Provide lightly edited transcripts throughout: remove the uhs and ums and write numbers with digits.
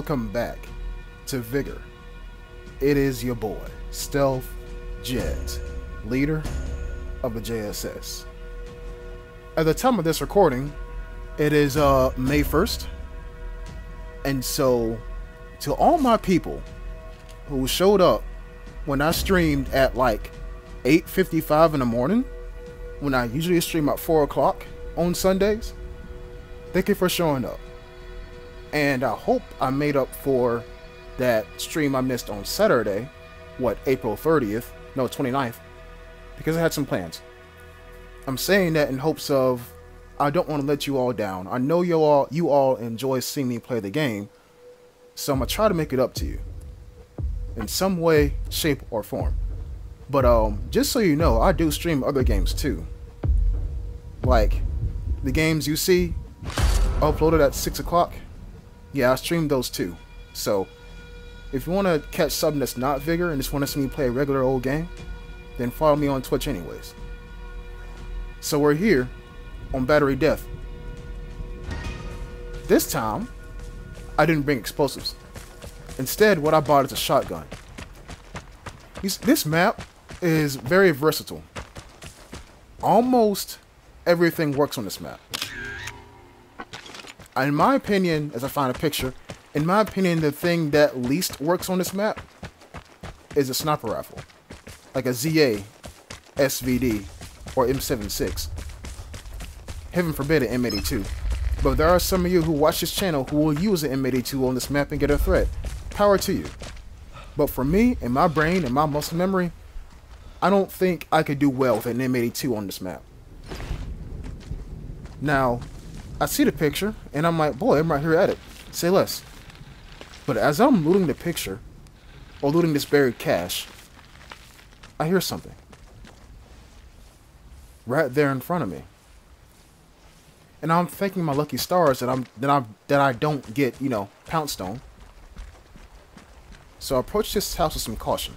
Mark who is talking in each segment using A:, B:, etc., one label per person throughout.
A: welcome back to Vigor. It is your boy, Stealth Jet, leader of the JSS. At the time of this recording, it is May 1st, and so to all my people who showed up when I streamed at like 8:55 in the morning, when I usually stream at 4 o'clock on Sundays, thank you for showing up. And I hope I made up for that stream I missed on Saturday, April 30th, no 29th, because I had some plans. I'm saying that in hopes of, I don't want to let you all down. I know you all enjoy seeing me play the game, so I'm going to try to make it up to you in some way, shape, or form. But just so you know, I do stream other games too. Like, the games you see uploaded at 6 o'clock, yeah, I stream those too. So, if you want to catch something that's not Vigor and just want to see me play a regular old game, then follow me on Twitch anyways. So we're here on Battery Death. This time, I didn't bring explosives. Instead, what I bought is a shotgun. This map is very versatile. Almost everything works on this map. In my opinion, as I find a picture, in my opinion, the thing that least works on this map is a sniper rifle. Like a ZA, SVD, or M76. Heaven forbid an M82. But there are some of you who watch this channel who will use an M82 on this map and get a threat. Power to you. But for me, in my brain, in my muscle memory, I don't think I could do well with an M82 on this map. Now, I see the picture, and I'm like, boy, I'm right here at it. Say less. But as I'm looting the picture, or looting this buried cache, I hear something. Right there in front of me. And I'm thanking my lucky stars that I don't get, pounced on. So I approached this house with some caution.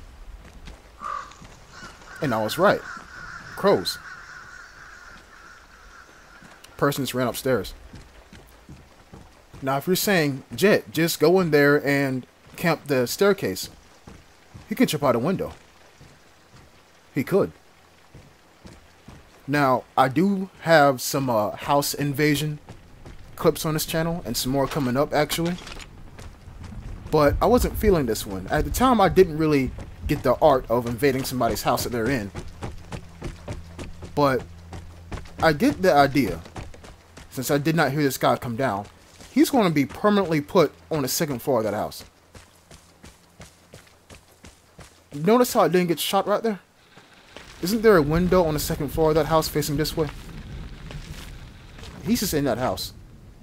A: And I was right. Crows. Person just ran upstairs. Now if you're saying, Jet, just go in there and camp the staircase, he could jump out a window. He could. Now, I do have some house invasion clips on this channel, and some more coming up actually. But I wasn't feeling this one. At the time, I didn't really get the art of invading somebody's house that they're in. But I get the idea. Since I did not hear this guy come down, he's going to be permanently put on the second floor of that house. Notice how I didn't get shot right there? Isn't there a window on the second floor of that house facing this way? He's just in that house.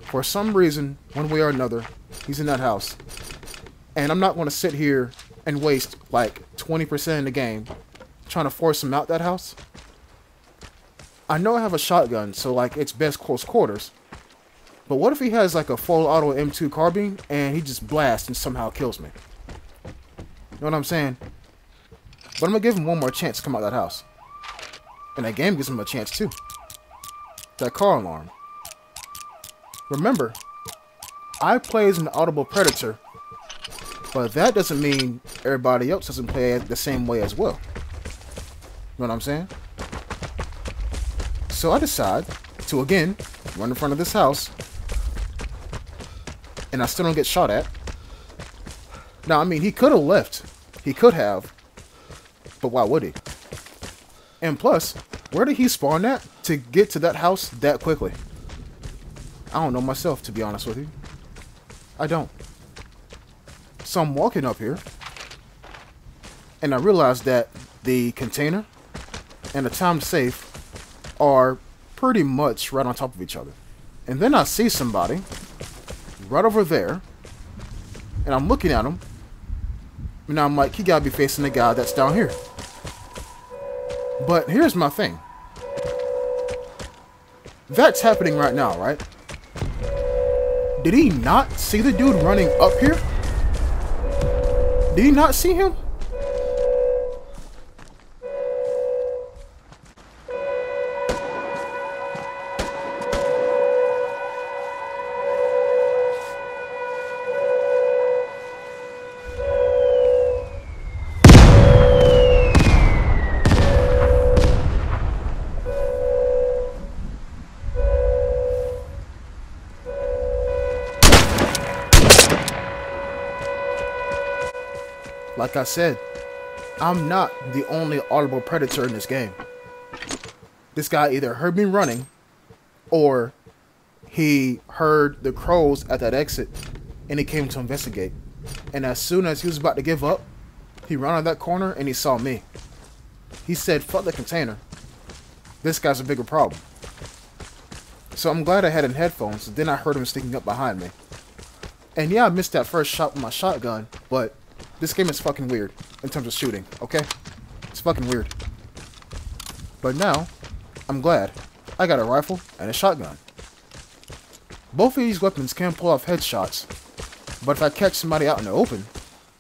A: For some reason, one way or another, he's in that house. And I'm not going to sit here and waste like 20% of the game trying to force him out that house. I know I have a shotgun, so like it's best close quarters. But what if he has like a full auto M2 carbine and he just blasts and somehow kills me? You know what I'm saying? But I'm going to give him one more chance to come out that house. And that game gives him a chance too. That car alarm. Remember, I play as an audible predator, but that doesn't mean everybody else doesn't play the same way as well. You know what I'm saying? So I decide to, again, run in front of this house. And I still don't get shot at. Now, I mean, he could have left. He could have. But why would he? And plus, where did he spawn at to get to that house that quickly? I don't know myself, to be honest with you. I don't. So I'm walking up here. And I realize that the container and the timed safe are pretty much right on top of each other. And then I see somebody right over there. And I'm looking at him. And I'm like, he gotta be facing the guy that's down here. But here's my thing. That's happening right now, right? Did he not see the dude running up here? Did he not see him? Like I said, I'm not the only audible predator in this game. This guy either heard me running, or he heard the crows at that exit, and he came to investigate. And as soon as he was about to give up, he ran out that corner and he saw me. He said, fuck the container. This guy's a bigger problem. So I'm glad I had in headphones, then I heard him sneaking up behind me. And yeah, I missed that first shot with my shotgun, but this game is fucking weird in terms of shooting, okay? It's fucking weird. But now, I'm glad. I got a rifle and a shotgun. Both of these weapons can pull off headshots, but if I catch somebody out in the open,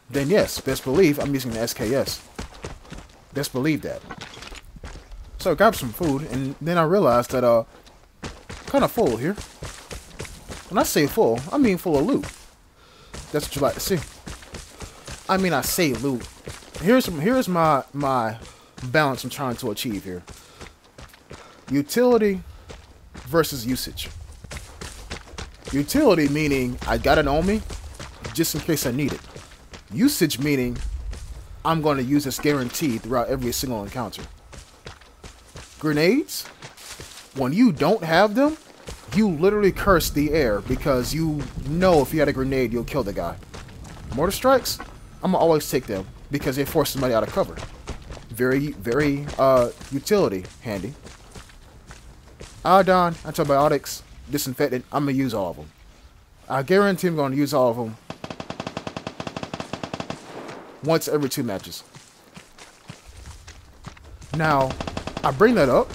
A: then yes, best believe I'm using the SKS. Best believe that. So I grabbed some food, and then I realized that, kind of full here. When I say full, I mean full of loot. That's what you like to see. I mean, I say loot. Here's my balance I'm trying to achieve here. Utility versus usage. Utility meaning I got it on me just in case I need it. Usage meaning I'm going to use this guaranteed throughout every single encounter. Grenades, when you don't have them, you literally curse the air because you know if you had a grenade, you'll kill the guy. Mortar strikes, I'm going to always take them because they force somebody out of cover. Very, very utility handy. Iodine, antibiotics, disinfectant, I'm going to use all of them. I guarantee I'm going to use all of them once every 2 matches. Now, I bring that up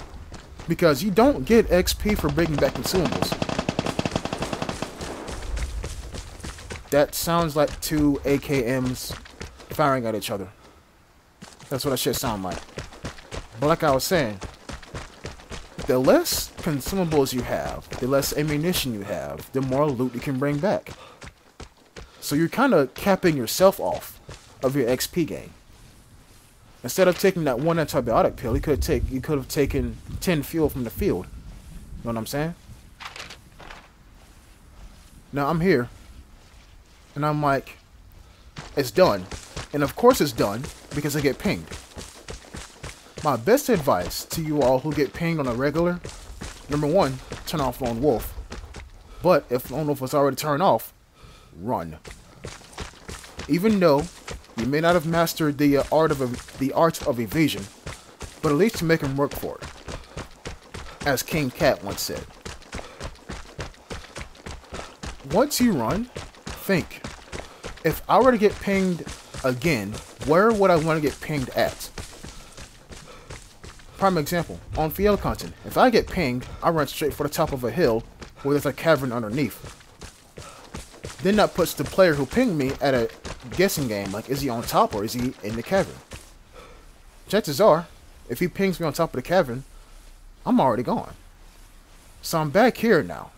A: because you don't get XP for bringing back consumables. That sounds like 2 AKMs firing at each other. That's what that shit sound like. But like I was saying, the less consumables you have, the less ammunition you have, the more loot you can bring back. So you're kind of capping yourself off of your XP gain. Instead of taking that 1 antibiotic pill, you could have taken 10 fuel from the field. You know what I'm saying? Now I'm here, and I'm like, it's done. And of course it's done because I get pinged. My best advice to you all who get pinged on a regular, number 1, turn off Lone Wolf. But if Lone Wolf was already turned off, run. Even though you may not have mastered the art of evasion, but at least you make him work for it. As King Cat once said. Once you run, think, if I were to get pinged again, where would I want to get pinged at? Prime example, on field content, if I get pinged, I run straight for the top of a hill where there's a cavern underneath. Then that puts the player who pinged me at a guessing game, like is he on top or is he in the cavern? Chances are, if he pings me on top of the cavern, I'm already gone. So I'm back here now.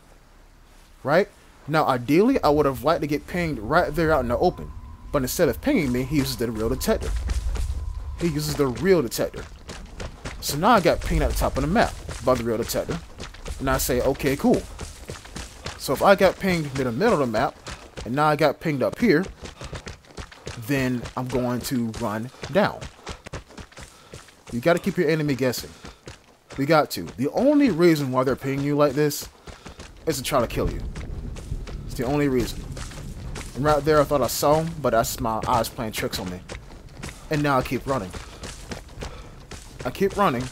A: Right? Now ideally, I would have liked to get pinged right there out in the open. But instead of pinging me, he uses the real detector. He uses the real detector. So now I got pinged at the top of the map by the real detector. And I say, okay, cool. So if I got pinged near the middle of the map, and now I got pinged up here, then I'm going to run down. You got to keep your enemy guessing. You got to. The only reason why they're pinging you like this is to try to kill you. It's the only reason. And right there I thought I saw him, but that's my eyes playing tricks on me. And now I keep running. I keep running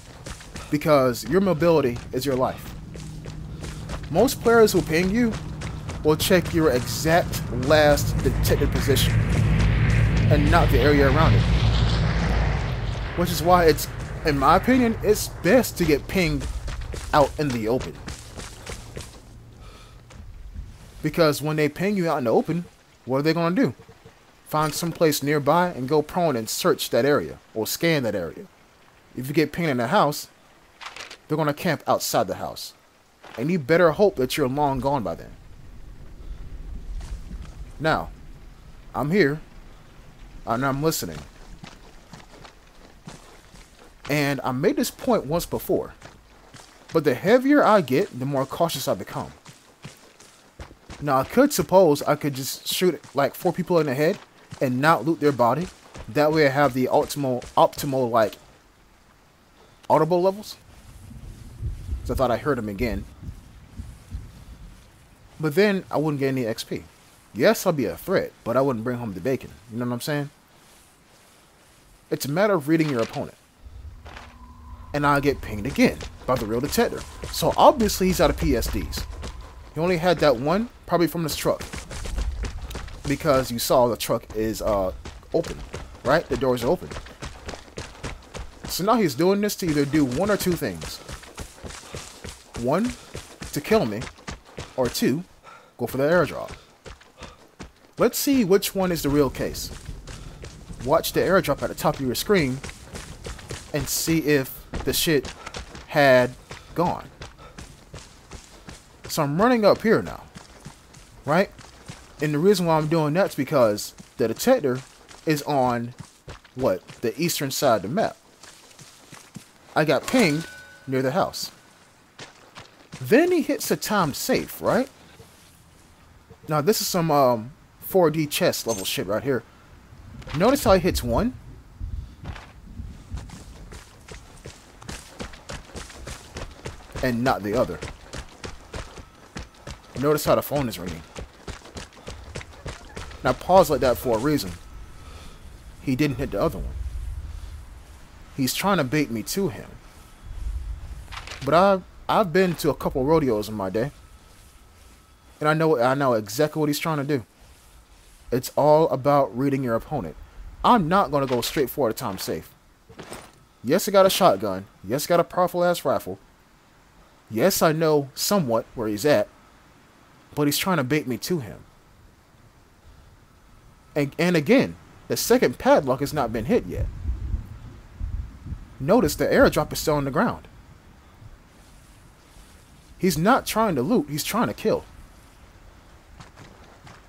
A: because your mobility is your life. Most players who ping you will check your exact last detected position and not the area around it. Which is why it's, in my opinion, it's best to get pinged out in the open. Because when they ping you out in the open, what are they going to do? Find some place nearby and go prone and search that area or scan that area. If you get pinged in the house, they're going to camp outside the house. And you better hope that you're long gone by then. Now, I'm here, and I'm listening. And I made this point once before. But the heavier I get, the more cautious I become. Now, I could suppose I could just shoot like 4 people in the head and not loot their body. That way I have the optimal like audible levels. So I thought I heard him again. But then I wouldn't get any XP. Yes, I'll be a threat, but I wouldn't bring home the bacon. You know what I'm saying? It's a matter of reading your opponent. And I'll get pinged again by the real detector. So obviously he's out of PSDs. He only had that one, probably from his truck. Because you saw the truck is open, right? The doors are open. So now he's doing this to either do one or two things. One, to kill me. Or two, go for the airdrop. Let's see which one is the real case. Watch the airdrop at the top of your screen and see if the shit had gone. So I'm running up here now, right? And the reason why I'm doing that's because the detector is on, what, the eastern side of the map. I got pinged near the house. Then he hits a timed safe, right? Now this is some 4D chess level shit right here. Notice how he hits one. And not the other. Notice how the phone is ringing. Now pause like that for a reason. He didn't hit the other one. He's trying to bait me to him. But I've been to a couple rodeos in my day. And I know exactly what he's trying to do. It's all about reading your opponent. I'm not going to go straight for a time safe. Yes, I got a shotgun. Yes, I got a powerful ass rifle. Yes, I know somewhat where he's at. But he's trying to bait me to him. And again, the second padlock has not been hit yet. Notice the airdrop is still on the ground. He's not trying to loot, he's trying to kill.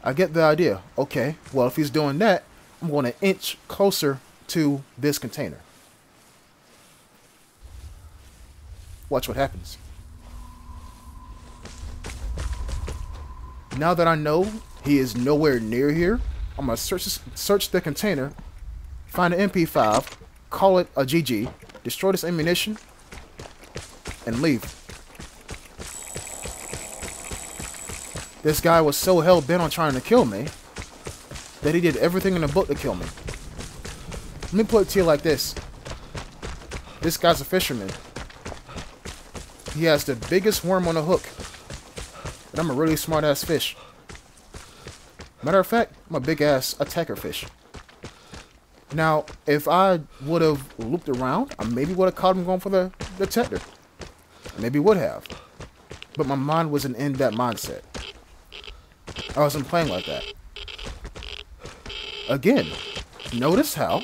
A: I get the idea. Okay, well if he's doing that, I'm going to inch closer to this container. Watch what happens. Now that I know he is nowhere near here, I'm going to search the container, find an MP5, call it a GG, destroy this ammunition, and leave. This guy was so hell-bent on trying to kill me that he did everything in the book to kill me. Let me put it to you like this. This guy's a fisherman. He has the biggest worm on the hook. And I'm a really smart-ass fish. Matter of fact, I'm a big-ass attacker fish. Now, if I would have looped around, I maybe would have caught him going for the detector. Maybe would have. But my mind wasn't in that mindset. I wasn't playing like that. Again, notice how,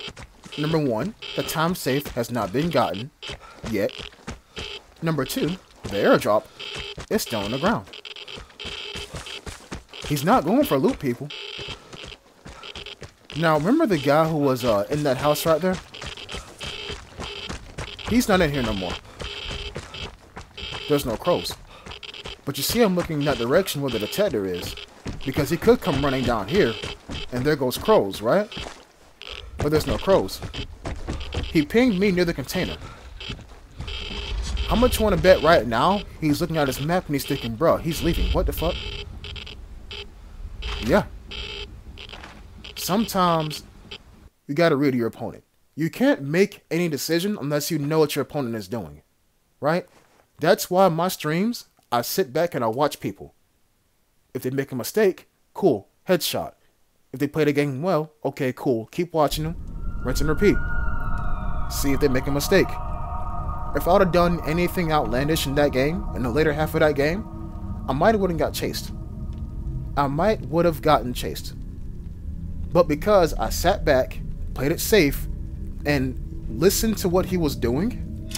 A: number one, the time safe has not been gotten yet. Number two, the airdrop is still on the ground. He's not going for loot, people. Now, remember the guy who was in that house right there? He's not in here no more. There's no crows. But you see him looking in that direction where the detector is. Because he could come running down here. And there goes crows, right? But there's no crows. He pinged me near the container. How much you want to bet right now? He's looking at his map and he's thinking, bro, he's leaving. What the fuck? Yeah. Sometimes you gotta read your opponent. You can't make any decision unless you know what your opponent is doing. Right? That's why my streams, I sit back and I watch people. If they make a mistake, cool, headshot. If they play the game well, okay, cool, keep watching them, rinse and repeat. See if they make a mistake. If I would have done anything outlandish in that game, in the later half of that game, I might have got chased. I might would have gotten chased. But because I sat back, played it safe, and listened to what he was doing,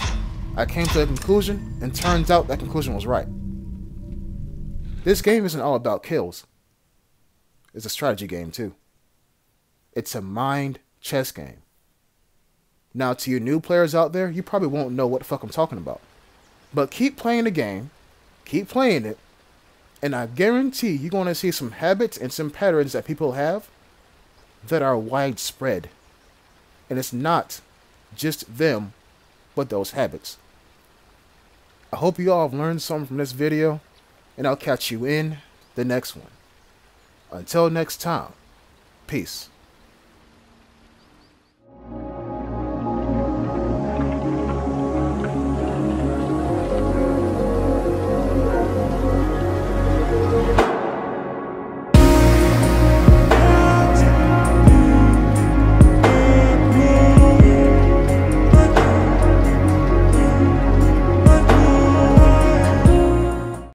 A: I came to a conclusion, and turns out that conclusion was right. This game isn't all about kills. It's a strategy game too. It's a mind chess game. Now to you new players out there, you probably won't know what the fuck I'm talking about. But keep playing the game, keep playing it, and I guarantee you're going to see some habits and some patterns that people have that are widespread. And it's not just them, but those habits. I hope you all have learned something from this video, and I'll catch you in the next one. Until next time, peace.